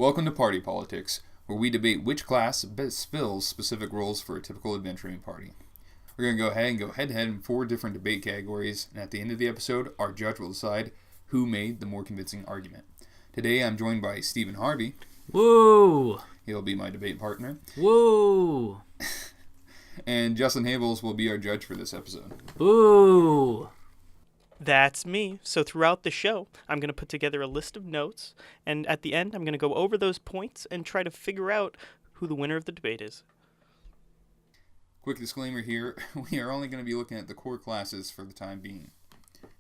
Welcome to Party Politics, where we debate which class best fills specific roles for a typical adventuring party. We're going to go ahead and go head-to-head in 4 different debate categories, and at the end of the episode, our judge will decide who made the more convincing argument. Today, I'm joined by Stephen Harvey. Woo! He'll be my debate partner. Woo! And Justin Havels will be our judge for this episode. Woo! That's me. So throughout the show, I'm going to put together a list of notes, and at the end, I'm going to go over those points and try to figure out who the winner of the debate is. Quick disclaimer here, we are only going to be looking at the core classes for the time being.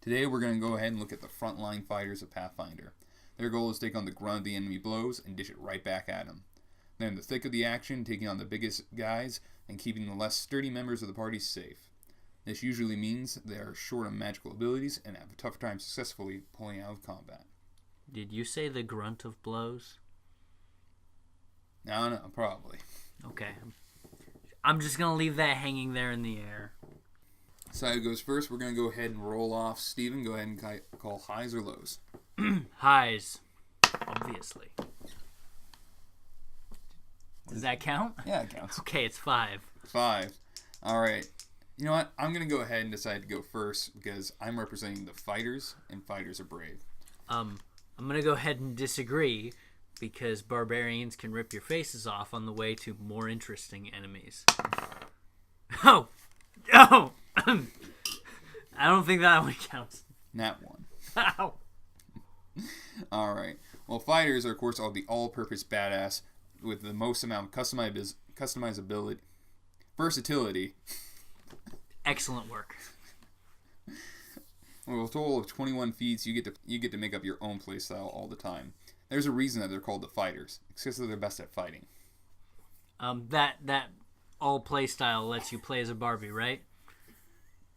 Today, we're going to go ahead and look at the Frontline Fighters of Pathfinder. Their goal is to take on the grunt of the enemy blows and dish it right back at them. They're in the thick of the action, taking on the biggest guys and keeping the less sturdy members of the party safe. This usually means they are short on magical abilities and have a tough time successfully pulling out of combat. Did you say the grunt of blows? No, probably. Okay. I'm just going to leave that hanging there in the air. Side goes first. We're going to go ahead and roll off. Steven, go ahead and call highs or lows. Highs. Obviously. Does that count? Yeah, it counts. Okay, it's 5. 5. All right. You know what? I'm going to go ahead and decide to go first because I'm representing the fighters, and fighters are brave. I'm going to go ahead and disagree because barbarians can rip your faces off on the way to more interesting enemies. Oh! I don't think that one counts. Nat 1. Ow! All right. Well, fighters are, of course, the all-purpose badass with the most amount of customizability, versatility. Excellent work. With a total of 21 feats, you get to make up your own playstyle all the time. There's a reason that they're called the fighters. It's because they're best at fighting. That all playstyle lets you play as a Barbie, right?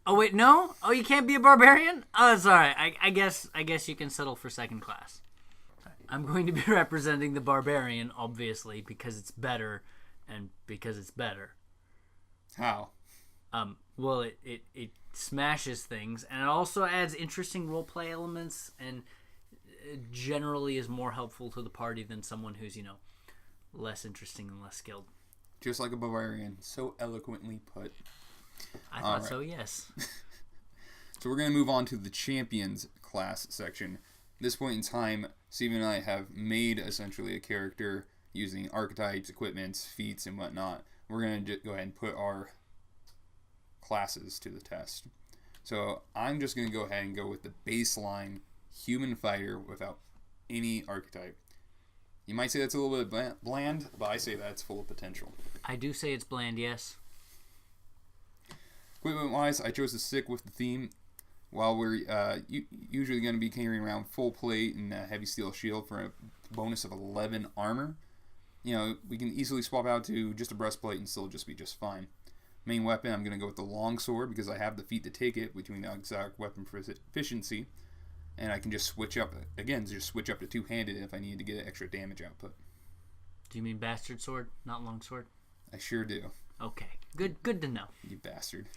Oh wait, no? Oh, you can't be a barbarian? Oh, that's alright. I guess you can settle for second class. I'm going to be representing the barbarian, obviously, because it's better, and because it's better. How? Well, it smashes things, and it also adds interesting roleplay elements, and it generally is more helpful to the party than someone who's, less interesting and less skilled. Just like a barbarian. So eloquently put. I thought so, yes. So we're going to move on to the champions class section. At this point in time, Steven and I have made essentially a character using archetypes, equipments, feats, and whatnot. We're going to go ahead and put our classes to the test. So I'm just going to go ahead and go with the baseline human fighter without any archetype. You might say that's a little bit bland, but I say that's full of potential. I do say it's bland, yes. Equipment-wise, I chose to stick with the theme. While we're usually going to be carrying around full plate and a heavy steel shield for a bonus of 11 armor, we can easily swap out to just a breastplate and still just be just fine. Main weapon, I'm going to go with the long sword because I have the feat to take it between the exact weapon efficiency, and I can just switch up to two-handed if I need to get extra damage output. Do you mean bastard sword, not long sword? I sure do. Okay, good to know. You bastard.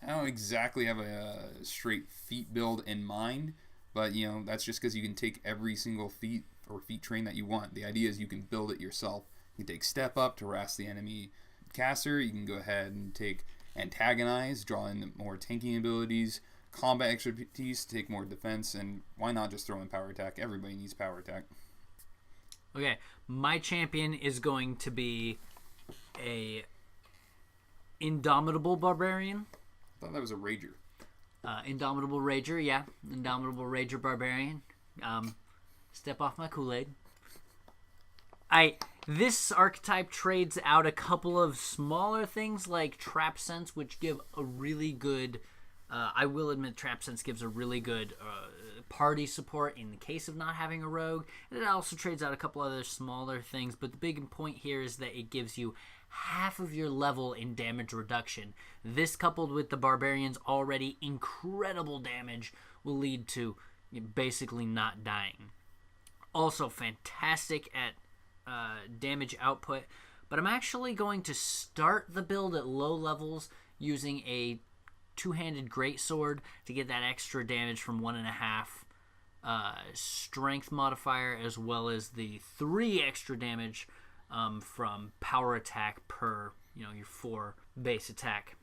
I don't exactly have a straight feat build in mind, but that's just because you can take every single feat or feat train that you want. The idea is you can build it yourself. You can take step up to harass the enemy caster. You can go ahead and take antagonize, draw in more tanking abilities, combat expertise to take more defense, and why not just throw in power attack? Everybody needs power attack. Okay, my champion is going to be a indomitable barbarian. I thought that was a rager. Indomitable rager, yeah. Indomitable rager barbarian. Step off my Kool-Aid. This archetype trades out a couple of smaller things like Trap Sense, which give a really good... I will admit Trap Sense gives a really good party support in the case of not having a rogue. And it also trades out a couple other smaller things, but the big point here is that it gives you half of your level in damage reduction. This, coupled with the barbarian's already incredible damage, will lead to basically not dying. Also fantastic at damage output, but I'm actually going to start the build at low levels using a two-handed greatsword to get that extra damage from 1.5 strength modifier, as well as the 3 extra damage from power attack per, your 4 base attack.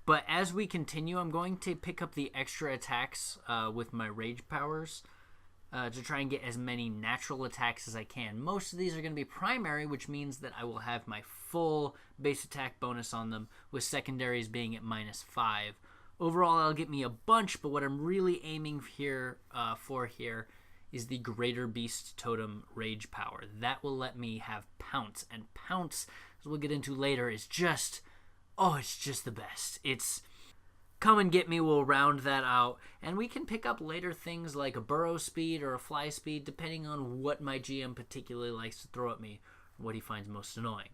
But as we continue, I'm going to pick up the extra attacks with my rage powers to try and get as many natural attacks as I can. Most of these are going to be primary, which means that I will have my full base attack bonus on them, with secondaries being at -5. Overall, that'll get me a bunch, but what I'm really aiming for here is the Greater Beast Totem Rage Power. That will let me have Pounce, and Pounce, as we'll get into later, is just, it's just the best. It's Come and Get Me will round that out, and we can pick up later things like a burrow speed or a fly speed, depending on what my GM particularly likes to throw at me, or what he finds most annoying.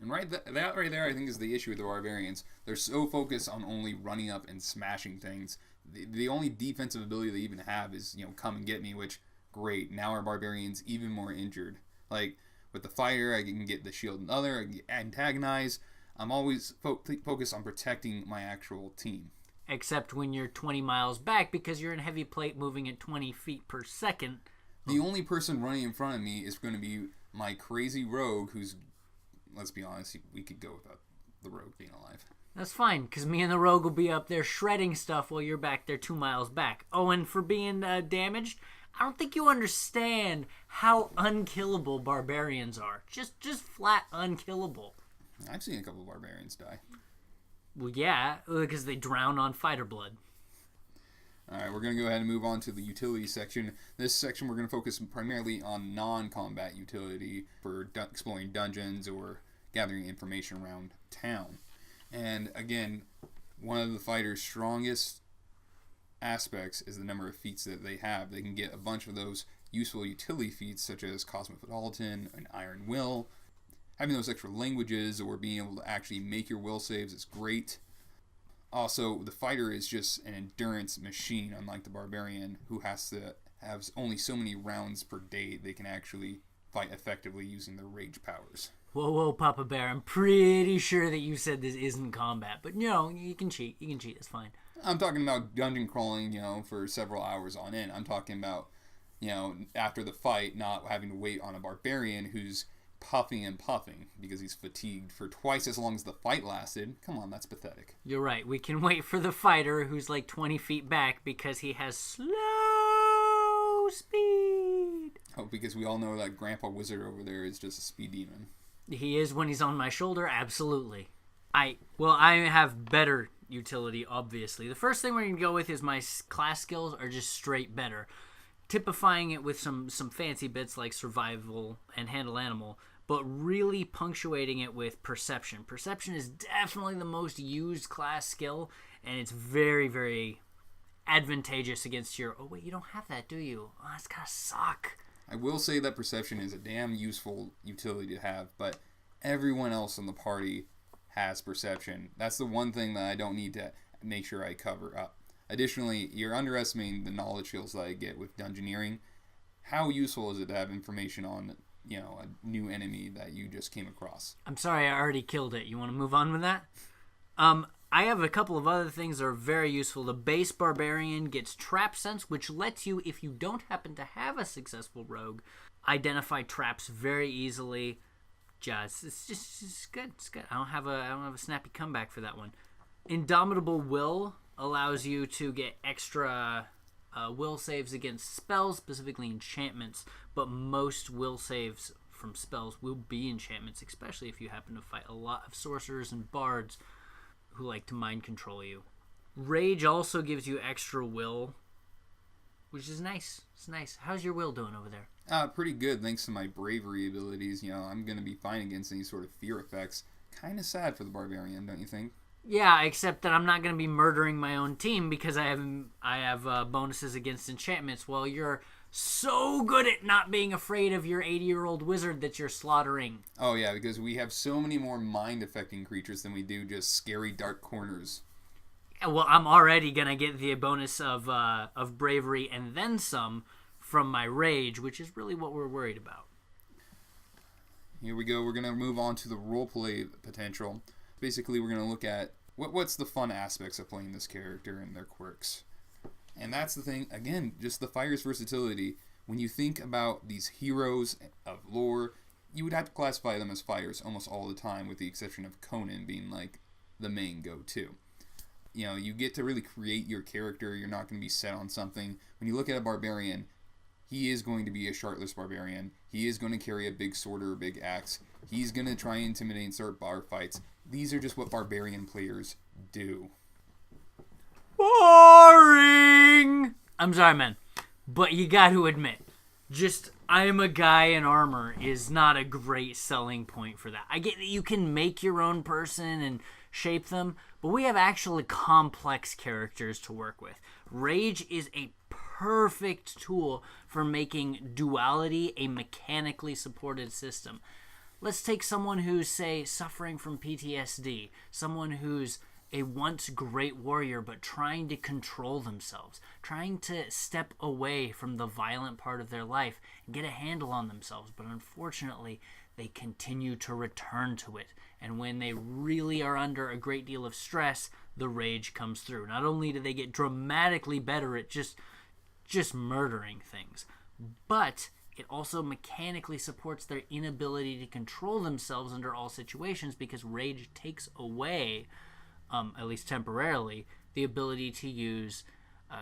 And that right there, I think, is the issue with the barbarians. They're so focused on only running up and smashing things. The only defensive ability they even have is, come and get me, which, great. Now our barbarian's even more injured. Like, with the fighter, I can get the shield and other, I can antagonize. I'm always focused on protecting my actual team. Except when you're 20 miles back, because you're in heavy plate moving at 20 feet per second. The only person running in front of me is going to be my crazy rogue who's... Let's be honest, we could go without the rogue being alive. That's fine, because me and the rogue will be up there shredding stuff while you're back there 2 miles back. Oh, and for being damaged, I don't think you understand how unkillable barbarians are. Just flat unkillable. I've seen a couple of barbarians die. Well, yeah, because they drown on fighter blood. Alright, we're going to go ahead and move on to the utility section. This section we're going to focus primarily on non-combat utility for exploring dungeons or gathering information around town. And again, one of the fighter's strongest aspects is the number of feats that they have. They can get a bunch of those useful utility feats such as Cosmopolitan and Iron Will. Having those extra languages or being able to actually make your will saves is great. Also, the fighter is just an endurance machine, unlike the barbarian, who has to have only so many rounds per day they can actually fight effectively using their rage powers. Whoa, Papa Bear, I'm pretty sure that you said this isn't combat, but you can cheat, it's fine. I'm talking about dungeon crawling, for several hours on end. I'm talking about, after the fight, not having to wait on a barbarian who's puffing and puffing because he's fatigued for twice as long as the fight lasted. Come on, that's pathetic. You're right. We can wait for the fighter who's like 20 feet back because he has slow speed. Oh, because we all know that Grandpa Wizard over there is just a speed demon. He is when he's on my shoulder, absolutely. I have better utility, obviously. The first thing we're going to go with is my class skills are just straight better. Typifying it with some fancy bits like survival and handle animal, but really punctuating it with perception. Perception is definitely the most used class skill, and it's very, very advantageous against your... Oh, wait, you don't have that, do you? Oh, that's gotta suck. I will say that perception is a damn useful utility to have, but everyone else in the party has perception. That's the one thing that I don't need to make sure I cover up. Additionally, you're underestimating the knowledge skills that I get with dungeoneering. How useful is it to have information on, a new enemy that you just came across? I'm sorry, I already killed it. You want to move on with that? I have a couple of other things that are very useful. The base barbarian gets trap sense, which lets you, if you don't happen to have a successful rogue, identify traps very easily. It's good. It's good. I don't have a snappy comeback for that one. Indomitable Will allows you to get extra will saves against spells, specifically enchantments, but most will saves from spells will be enchantments, especially if you happen to fight a lot of sorcerers and bards who like to mind control you. Rage also gives you extra will, which is nice. It's nice. How's your will doing over there? Pretty good, thanks to my bravery abilities. I'm going to be fine against any sort of fear effects. Kind of sad for the barbarian, don't you think? Yeah, except that I'm not going to be murdering my own team because I have bonuses against enchantments. Well, you're so good at not being afraid of your 80-year-old wizard that you're slaughtering. Oh yeah, because we have so many more mind-affecting creatures than we do just scary dark corners. Well, I'm already going to get the bonus of bravery and then some from my rage, which is really what we're worried about. Here we go. We're going to move on to the roleplay potential. Basically, we're going to look at what's the fun aspects of playing this character and their quirks. And that's the thing, again, just the fighter's versatility. When you think about these heroes of lore, you would have to classify them as fighters almost all the time, with the exception of Conan being like the main go-to. You know, you get to really create your character. You're not going to be set on something. When you look at a barbarian, he is going to be a shardless barbarian. He is going to carry a big sword or a big axe. He's going to try and intimidate and start bar fights. These are just what barbarian players do. Boring! I'm sorry, man. But you got to admit, just I'm a guy in armor is not a great selling point for that. I get that you can make your own person and shape them, but we have actually complex characters to work with. Rage is a perfect tool for making duality a mechanically supported system. Let's take someone who's, say, suffering from PTSD, someone who's a once great warrior but trying to control themselves, trying to step away from the violent part of their life and get a handle on themselves, but unfortunately they continue to return to it. And when they really are under a great deal of stress, the rage comes through. Not only do they get dramatically better at just murdering things, but it also mechanically supports their inability to control themselves under all situations, because rage takes away, at least temporarily, the ability to use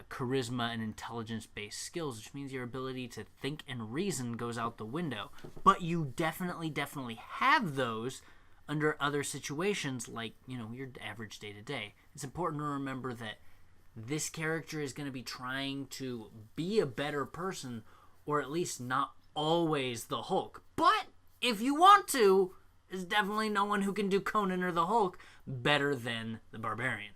charisma and intelligence-based skills, which means your ability to think and reason goes out the window. But you definitely have those under other situations, like, you know, your average day-to-day. It's important to remember that this character is going to be trying to be a better person, or at least not always the Hulk. But if you want to, there's definitely no one who can do Conan or the Hulk better than the Barbarian.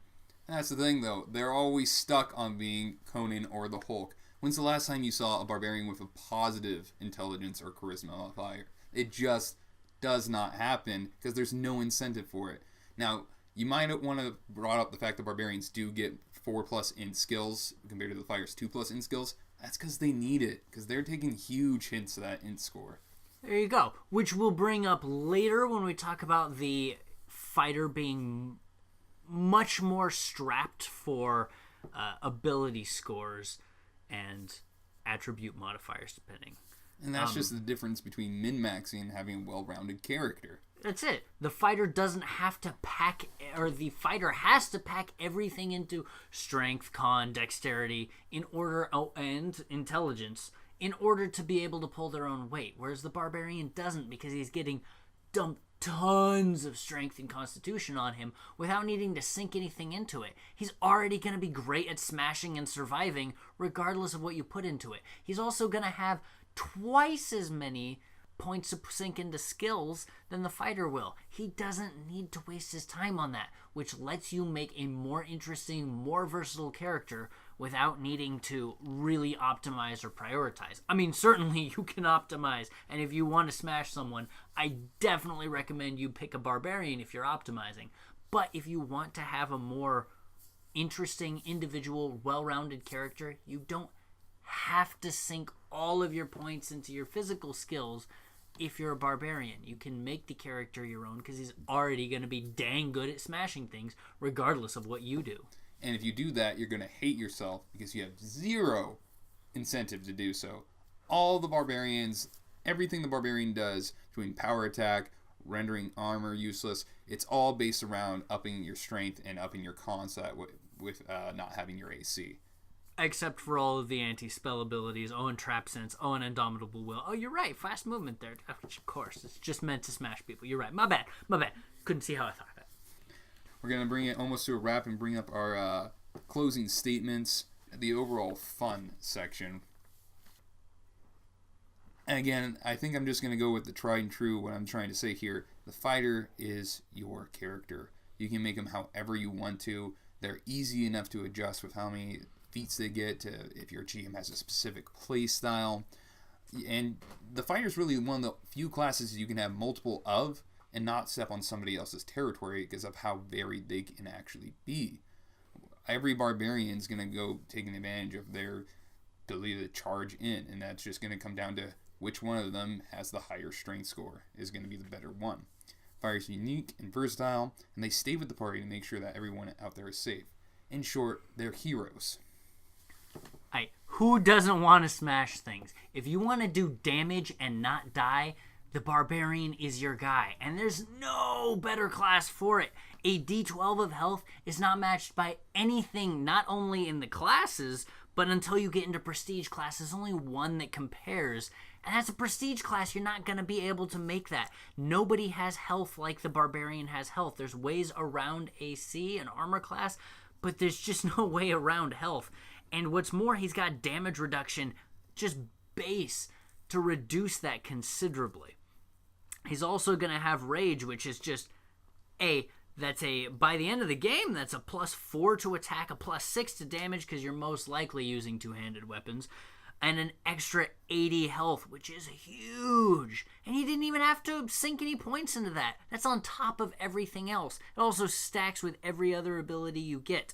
That's the thing, though. They're always stuck on being Conan or the Hulk. When's the last time you saw a barbarian with a positive intelligence or charisma modifier? It just does not happen, because there's no incentive for it. Now, you might want to brought up the fact that barbarians do get 4+ in skills compared to the fighters 2+ in skills. That's because they need it, because they're taking huge hints of that int score. There you go. Which we'll bring up later when we talk about the fighter being much more strapped for ability scores and attribute modifiers, depending. And that's just the difference between min-maxing and having a well-rounded character. That's it. The fighter doesn't have to pack, or the fighter has to pack everything into strength, con, dexterity, and intelligence in order to be able to pull their own weight. Whereas the barbarian doesn't, because he's getting dumped tons of strength and constitution on him without needing to sink anything into it. He's already going to be great at smashing and surviving regardless of what you put into it. He's also going to have twice as many points to sink into skills than the fighter will. He doesn't need to waste his time on that, which lets you make a more interesting, more versatile character without needing to really optimize or prioritize. I mean, certainly you can optimize, and if you want to smash someone, I definitely recommend you pick a barbarian if you're optimizing. But if you want to have a more interesting, individual, well-rounded character, you don't have to sink all of your points into your physical skills. If you're a barbarian, you can make the character your own, because he's already going to be dang good at smashing things regardless of what you do. And if you do that, you're going to hate yourself, because you have zero incentive to do so. All the barbarians, everything the barbarian does, between power attack, rendering armor useless, it's all based around upping your strength and upping your con, so that with not having your AC. Except for all of the anti-spell abilities. Oh, and Trap Sense. Oh, and Indomitable Will. Oh, you're right. Fast movement there. Of course. It's just meant to smash people. You're right. My bad. Couldn't see how I thought of that. We're going to bring it almost to a wrap and bring up our closing statements, the overall fun section. And again, I think I'm just going to go with the tried and true, what I'm trying to say here. The fighter is your character. You can make them however you want to. They're easy enough to adjust with how many feats they get, to if your GM has a specific play style. And the fighter is really one of the few classes you can have multiple of and not step on somebody else's territory because of how varied they can actually be. Every barbarian is going to go taking advantage of their ability to charge in, and that's just going to come down to which one of them has the higher strength score is going to be the better one. Fire's unique and versatile, and they stay with the party to make sure that everyone out there is safe. In short, they're heroes. Who doesn't want to smash things? If you want to do damage and not die, the Barbarian is your guy. And there's no better class for it. A D12 of health is not matched by anything, not only in the classes, but until you get into prestige class, there's only one that compares. And that's a prestige class. You're not going to be able to make that. Nobody has health like the Barbarian has health. There's ways around AC and armor class, but there's just no way around health. And what's more, he's got damage reduction, just base, to reduce that considerably. He's also going to have rage, which is just by the end of the game, that's a +4 to attack, a +6 to damage, because you're most likely using two-handed weapons, and an extra 80 health, which is huge. And you didn't even have to sink any points into that. That's on top of everything else. It also stacks with every other ability you get.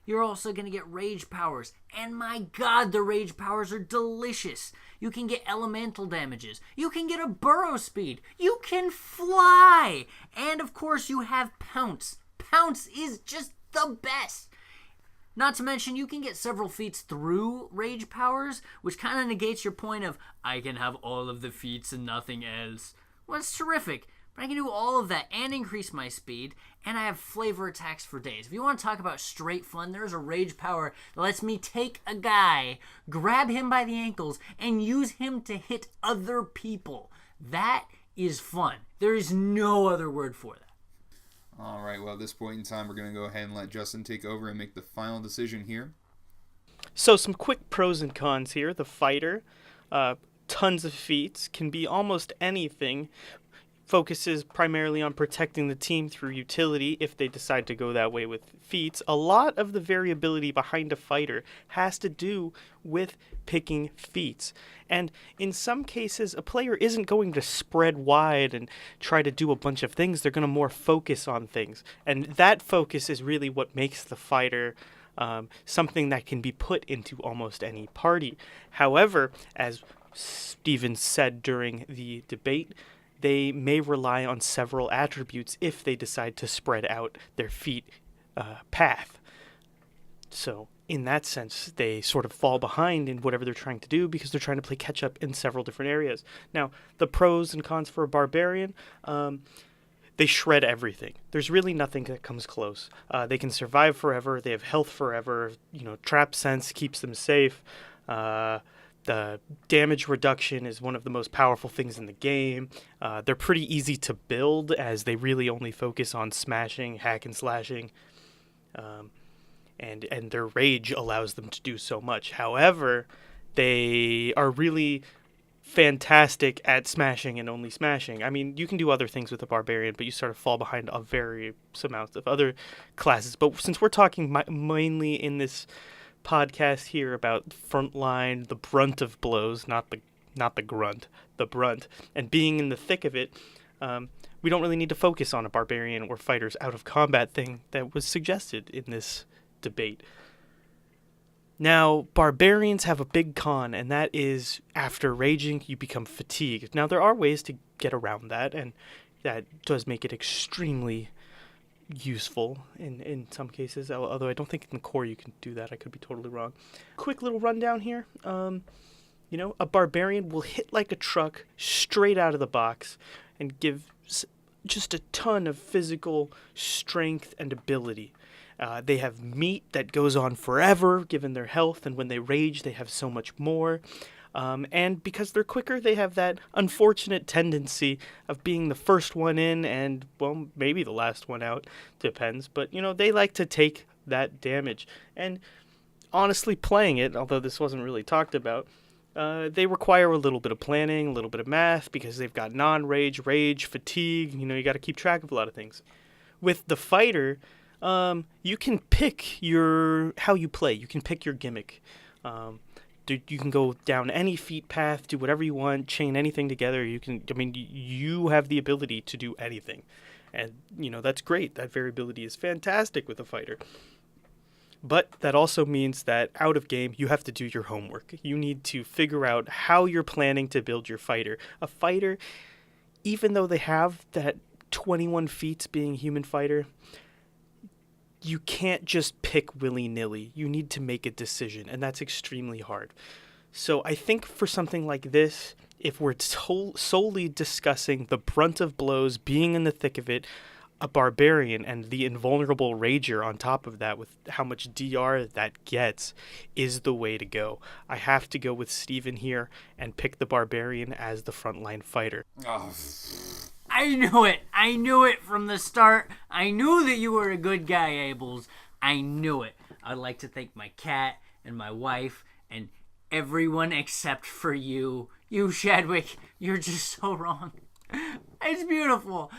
You're also going to get rage powers. And my god, the rage powers are delicious. You can get elemental damages. You can get a burrow speed. You can fly. And of course, you have pounce. Pounce is just the best. Not to mention, you can get several feats through rage powers, which kind of negates your point of, I can have all of the feats and nothing else. Well, it's terrific. But I can do all of that and increase my speed, and I have flavor attacks for days. If you want to talk about straight fun, there's a rage power that lets me take a guy, grab him by the ankles, and use him to hit other people. That is fun. There is no other word for that. All right, well, at this point in time, we're going to go ahead and let Justin take over and make the final decision here. So some quick pros and cons here. The fighter, tons of feats, can be almost anything. Focuses primarily on protecting the team through utility if they decide to go that way with feats. A lot of the variability behind a fighter has to do with picking feats. And in some cases, a player isn't going to spread wide and try to do a bunch of things. They're going to more focus on things. And that focus is really what makes the fighter something that can be put into almost any party. However, as Steven said during the debate, they may rely on several attributes if they decide to spread out their feat path. So in that sense, they sort of fall behind in whatever they're trying to do because they're trying to play catch up in several different areas. Now, the pros and cons for a barbarian, they shred everything. There's really nothing that comes close. They can survive forever. They have health forever. Trap sense keeps them safe. The damage reduction is one of the most powerful things in the game. They're pretty easy to build as they really only focus on smashing, hack and slashing, and their rage allows them to do so much. However, they are really fantastic at smashing and only smashing. I mean, you can do other things with a barbarian, but you sort of fall behind a various amounts of other classes. But since we're talking mainly in this podcast here about Frontline, the brunt of blows, not the grunt, the brunt, and being in the thick of it, we don't really need to focus on a barbarian or fighter's out of combat thing that was suggested in this debate. Now, barbarians have a big con, and that is after raging, you become fatigued. Now, there are ways to get around that, and that does make it extremely useful in some cases, although I don't think in the core you can do that. I could be totally wrong. Quick little rundown here. A barbarian will hit like a truck straight out of the box and give just a ton of physical strength and ability. They have meat that goes on forever given their health, and when they rage they have so much more. And because they're quicker, they have that unfortunate tendency of being the first one in and, well, maybe the last one out. Depends. But, they like to take that damage. And honestly, playing it, although this wasn't really talked about, they require a little bit of planning, a little bit of math, because they've got non-rage, rage, fatigue. You got to keep track of a lot of things. With the fighter, you can pick how you play. You can pick your gimmick. You can go down any feat path, do whatever you want, chain anything together. You have the ability to do anything. And, that's great. That variability is fantastic with a fighter. But that also means that out of game, you have to do your homework. You need to figure out how you're planning to build your fighter. A fighter, even though they have that 21 feats being human fighter, you can't just pick willy-nilly. You need to make a decision, and that's extremely hard. So I think for something like this, if we're solely discussing the brunt of blows, being in the thick of it, a barbarian and the invulnerable rager on top of that with how much DR that gets is the way to go. I have to go with Steven here and pick the barbarian as the frontline fighter. Oh. I knew it from the start. I knew that you were a good guy, Abels. I knew it. I'd like to thank my cat and my wife and everyone except for you. You, Shadwick, you're just so wrong. It's beautiful.